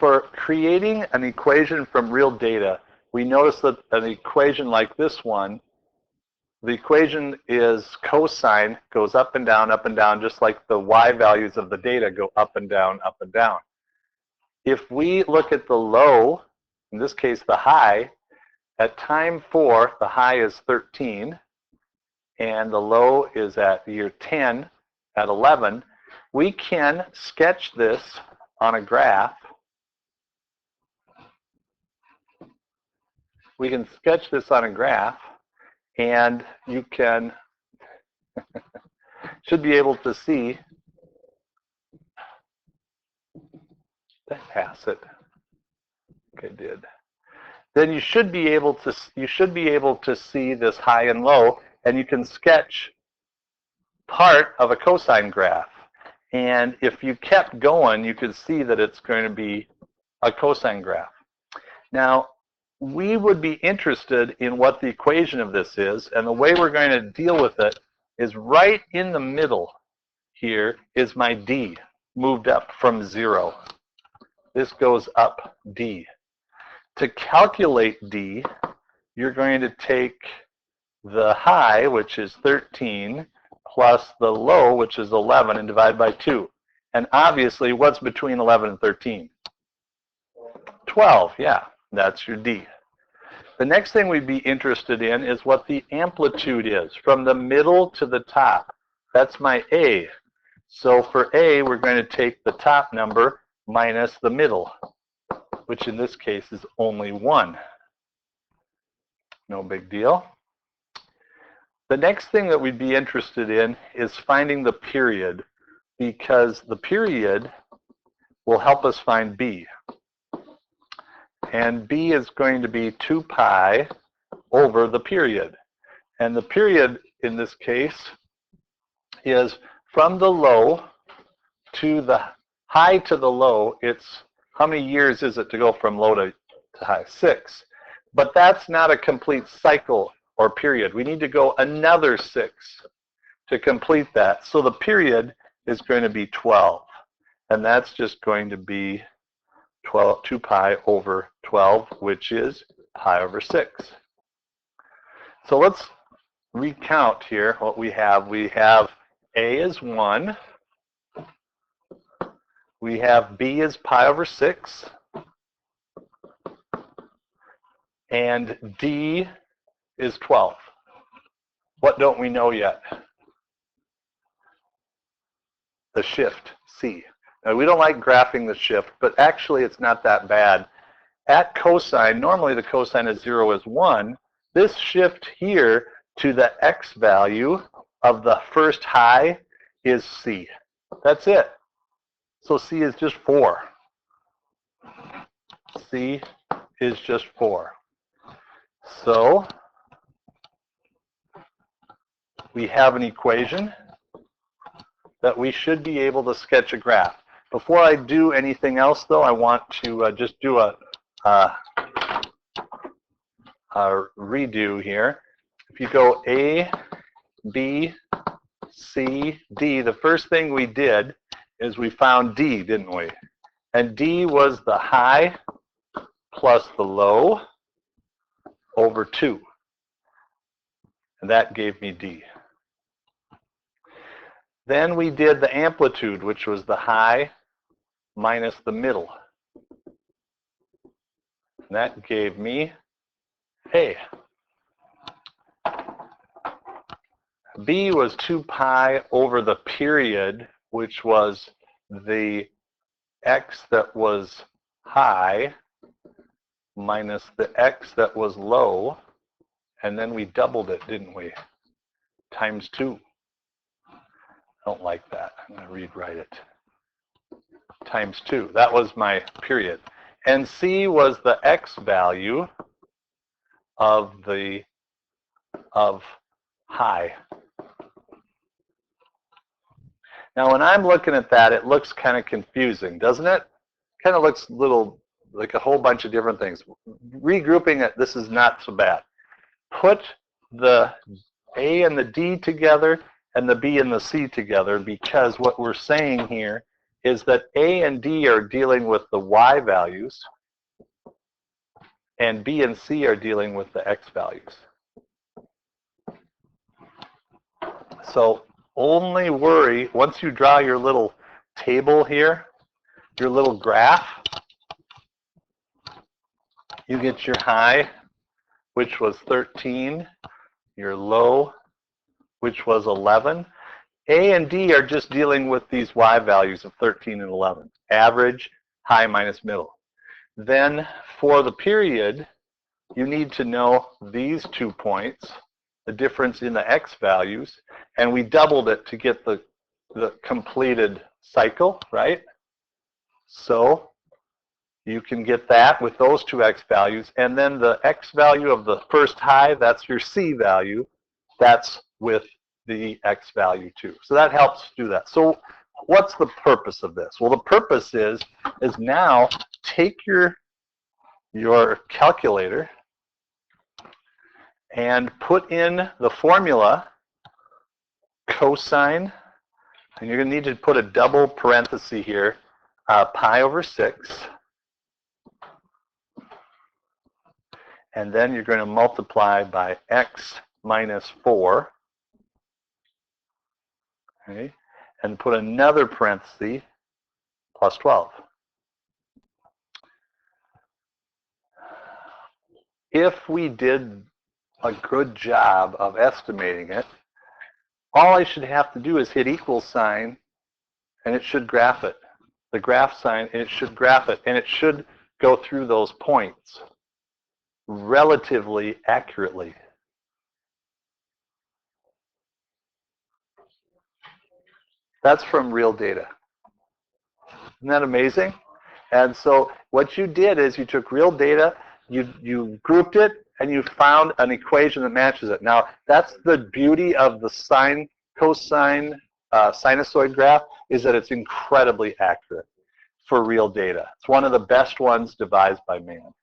for creating an equation from real data, we notice that an equation like this one, the equation is cosine, goes up and down, just like the y values of the data go up and down, up and down. If we look at the low, in this case the high, at time 4, the high is 13, and the low is at year 10 at 11, we can sketch this on a graph. We can sketch this on a graph, and you can should be able to see that pass it. Okay, did. Then you should be able to see this high and low, and you can sketch part of a cosine graph. And if you kept going, you could see that it's going to be a cosine graph. Now, we would be interested in what the equation of this is, and the way we're going to deal with it is right in the middle here is my d, moved up from 0. This goes up d. To calculate d, you're going to take the high, which is 13, plus the low, which is 11, and divide by 2. And obviously, what's between 11 and 13? 12, yeah, that's your d. The next thing we'd be interested in is what the amplitude is, from the middle to the top. That's my a. So for a, we're going to take the top number minus the middle, which in this case is only 1. No big deal. The next thing that we'd be interested in is finding the period, because the period will help us find b. And b is going to be 2 pi over the period. And the period in this case is from the low to the high to the low. It's how many years is it to go from low to high? 6. But that's not a complete cycle or period. We need to go another 6 to complete that. So the period is going to be 12. And that's just going to be 2 pi over 12, which is pi over 6. So let's recount here what we have. We have a is 1. We have b is pi over 6. And d is 12. What don't we know yet? The shift, c. Now, we don't like graphing the shift, but actually it's not that bad. At cosine, normally the cosine of 0 is 1. This shift here to the x value of the first high is c. That's it. So c is just 4. C is just 4. So we have an equation that we should be able to sketch a graph. Before I do anything else, though, I want to just do a redo here. If you go A, B, C, D, the first thing we did is we found D, didn't we? And D was the high plus the low over 2. And that gave me D. Then we did the amplitude, which was the high minus the middle. And that gave me A. B was 2 pi over the period, which was the x that was high minus the x that was low, and then we doubled it, didn't we? Times 2. I don't like that. I'm going to rewrite it. Times 2. That was my period. And C was the x value of high. Now, when I'm looking at that, it looks kind of confusing, doesn't it? Kind of looks like a whole bunch of different things. Regrouping it, this is not so bad. Put the A and the D together and the B and the C together, because what we're saying here is that A and D are dealing with the Y values, and B and C are dealing with the X values. So only worry, once you draw your little table here, your little graph, you get your high, which was 13, your low, which was 11. A and D are just dealing with these Y values of 13 and 11, average, high minus middle. Then for the period, you need to know these 2 points, the difference in the X values, and we doubled it to get the completed cycle, right? So you can get that with those 2 X values, and then the X value of the first high, that's your C value, that's with the X value too. So that helps do that. So what's the purpose of this? Well, the purpose is now take your calculator and put in the formula cosine, and you're going to need to put a double parenthesis here, pi over 6. And then you're going to multiply by x minus 4. Okay, and put another parenthesis, plus 12. If we did a good job of estimating it, all I should have to do is hit equal sign, and it should graph it. The graph sign, and it should graph it, and it should go through those points relatively accurately. That's from real data. Isn't that amazing? And so what you did is you took real data, you grouped it, and you found an equation that matches it. Now, that's the beauty of the sine, cosine, sinusoid graph, is that it's incredibly accurate for real data. It's one of the best ones devised by man.